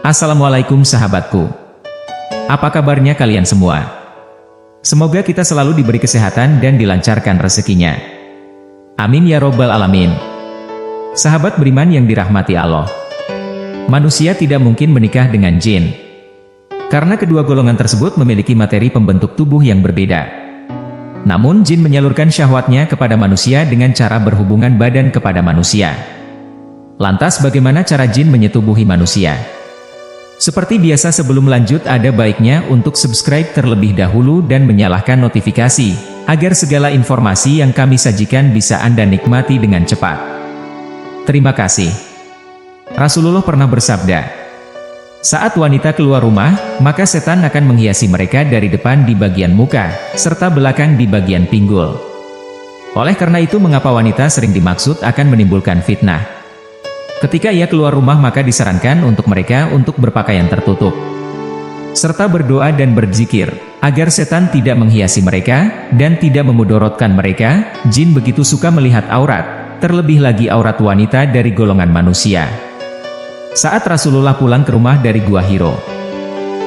Assalamualaikum sahabatku. Apa kabarnya kalian semua? Semoga kita selalu diberi kesehatan dan dilancarkan rezekinya. Amin ya robbal alamin. Sahabat beriman yang dirahmati Allah. Manusia tidak mungkin menikah dengan jin. Karena kedua golongan tersebut memiliki materi pembentuk tubuh yang berbeda. Namun jin menyalurkan syahwatnya kepada manusia dengan cara berhubungan badan kepada manusia. Lantas bagaimana cara jin menyetubuhi manusia? Seperti biasa sebelum lanjut ada baiknya untuk subscribe terlebih dahulu dan menyalakan notifikasi, agar segala informasi yang kami sajikan bisa Anda nikmati dengan cepat. Terima kasih. Rasulullah pernah bersabda, saat wanita keluar rumah, maka setan akan menghiasi mereka dari depan di bagian muka, serta belakang di bagian pinggul. Oleh karena itu mengapa wanita sering dimaksud akan menimbulkan fitnah? Ketika ia keluar rumah maka disarankan untuk mereka untuk berpakaian tertutup, serta berdoa dan berzikir, agar setan tidak menghiasi mereka, dan tidak memudorotkan mereka. Jin begitu suka melihat aurat, terlebih lagi aurat wanita dari golongan manusia. Saat Rasulullah pulang ke rumah dari Gua Hiro,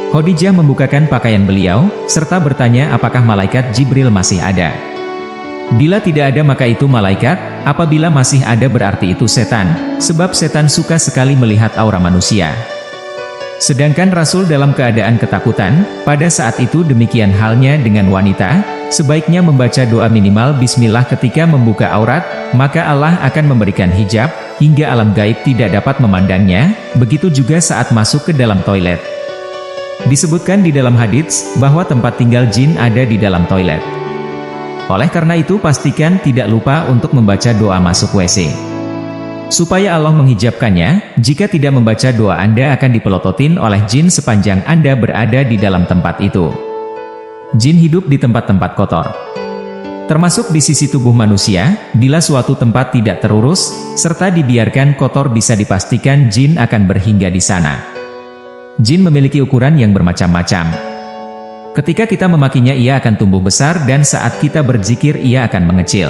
Khadijah membukakan pakaian beliau, serta bertanya apakah malaikat Jibril masih ada. Bila tidak ada maka itu malaikat, apabila masih ada berarti itu setan, sebab setan suka sekali melihat aura manusia. Sedangkan Rasul dalam keadaan ketakutan, pada saat itu demikian halnya dengan wanita, sebaiknya membaca doa minimal bismillah ketika membuka aurat, maka Allah akan memberikan hijab, hingga alam gaib tidak dapat memandangnya, begitu juga saat masuk ke dalam toilet. Disebutkan di dalam hadits, bahwa tempat tinggal jin ada di dalam toilet. Oleh karena itu pastikan tidak lupa untuk membaca doa masuk WC. Supaya Allah menghijabkannya, jika tidak membaca doa Anda akan dipelototin oleh jin sepanjang Anda berada di dalam tempat itu. Jin hidup di tempat-tempat kotor. Termasuk di sisi tubuh manusia, bila suatu tempat tidak terurus, serta dibiarkan kotor bisa dipastikan jin akan berhingga di sana. Jin memiliki ukuran yang bermacam-macam. Ketika kita memakinya ia akan tumbuh besar dan saat kita berzikir ia akan mengecil.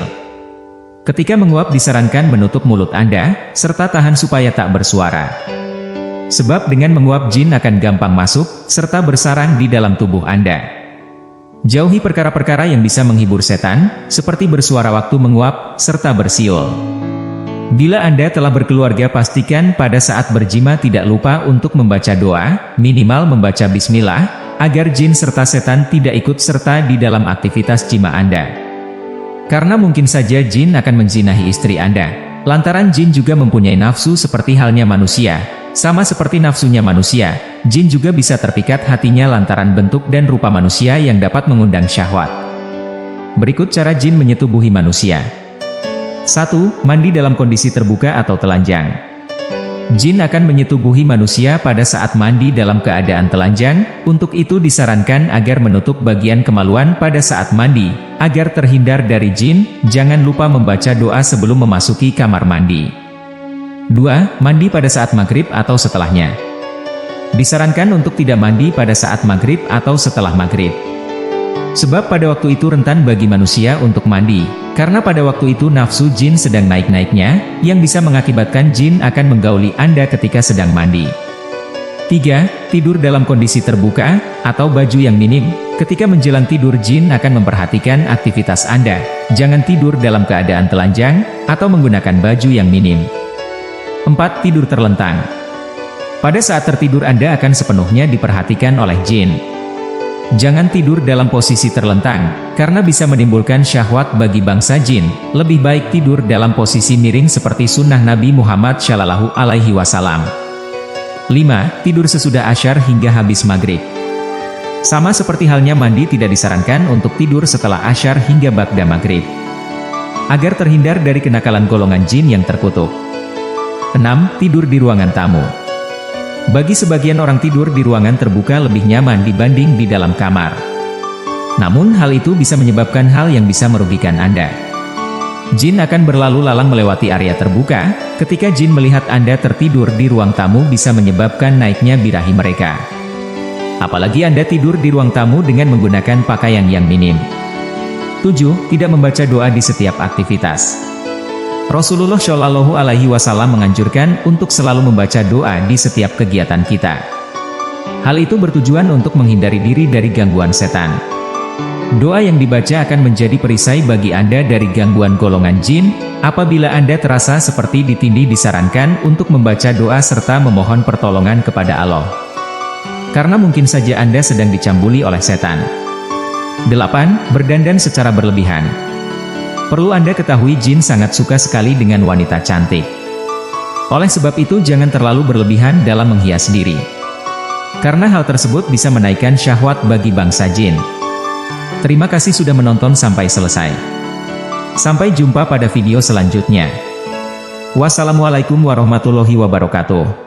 Ketika menguap disarankan menutup mulut Anda, serta tahan supaya tak bersuara. Sebab dengan menguap jin akan gampang masuk, serta bersarang di dalam tubuh Anda. Jauhi perkara-perkara yang bisa menghibur setan, seperti bersuara waktu menguap, serta bersiul. Bila Anda telah berkeluarga pastikan pada saat berjima tidak lupa untuk membaca doa, minimal membaca bismillah, agar jin serta setan tidak ikut serta di dalam aktivitas jima Anda. Karena mungkin saja jin akan menzinahi istri Anda. Lantaran jin juga mempunyai nafsu seperti halnya manusia. Sama seperti nafsunya manusia, jin juga bisa terpikat hatinya lantaran bentuk dan rupa manusia yang dapat mengundang syahwat. Berikut cara jin menyetubuhi manusia. 1. Mandi dalam kondisi terbuka atau telanjang. Jin akan menyetubuhi manusia pada saat mandi dalam keadaan telanjang, untuk itu disarankan agar menutup bagian kemaluan pada saat mandi, agar terhindar dari jin. Jangan lupa membaca doa sebelum memasuki kamar mandi. 2. Mandi pada saat maghrib atau setelahnya. Disarankan untuk tidak mandi pada saat maghrib atau setelah maghrib. Sebab pada waktu itu rentan bagi manusia untuk mandi, karena pada waktu itu nafsu jin sedang naik-naiknya, yang bisa mengakibatkan jin akan menggauli Anda ketika sedang mandi. 3. Tidur dalam kondisi terbuka, atau baju yang minim. Ketika menjelang tidur jin akan memperhatikan aktivitas Anda, jangan tidur dalam keadaan telanjang, atau menggunakan baju yang minim. 4. Tidur terlentang. Pada saat tertidur Anda akan sepenuhnya diperhatikan oleh jin. Jangan tidur dalam posisi terlentang, karena bisa menimbulkan syahwat bagi bangsa jin. Lebih baik tidur dalam posisi miring seperti sunnah Nabi Muhammad Shallallahu Alaihi Wasallam. 5. Tidur sesudah asyar hingga habis maghrib. Sama seperti halnya mandi tidak disarankan untuk tidur setelah asyar hingga ba'da maghrib, agar terhindar dari kenakalan golongan jin yang terkutuk. 6. Tidur di ruangan tamu. Bagi sebagian orang tidur di ruangan terbuka lebih nyaman dibanding di dalam kamar. Namun hal itu bisa menyebabkan hal yang bisa merugikan Anda. Jin akan berlalu lalang melewati area terbuka. Ketika jin melihat Anda tertidur di ruang tamu bisa menyebabkan naiknya birahi mereka. Apalagi Anda tidur di ruang tamu dengan menggunakan pakaian yang minim. 7. Tidak membaca doa di setiap aktivitas. Rasulullah Shallallahu Alaihi Wasallam menganjurkan untuk selalu membaca doa di setiap kegiatan kita. Hal itu bertujuan untuk menghindari diri dari gangguan setan. Doa yang dibaca akan menjadi perisai bagi Anda dari gangguan golongan jin. Apabila Anda terasa seperti ditindih, disarankan untuk membaca doa serta memohon pertolongan kepada Allah. Karena mungkin saja Anda sedang dicambuli oleh setan. 8. Berdandan secara berlebihan. Perlu Anda ketahui, jin sangat suka sekali dengan wanita cantik. Oleh sebab itu jangan terlalu berlebihan dalam menghias diri. Karena hal tersebut bisa menaikkan syahwat bagi bangsa jin. Terima kasih sudah menonton sampai selesai. Sampai jumpa pada video selanjutnya. Wassalamualaikum warahmatullahi wabarakatuh.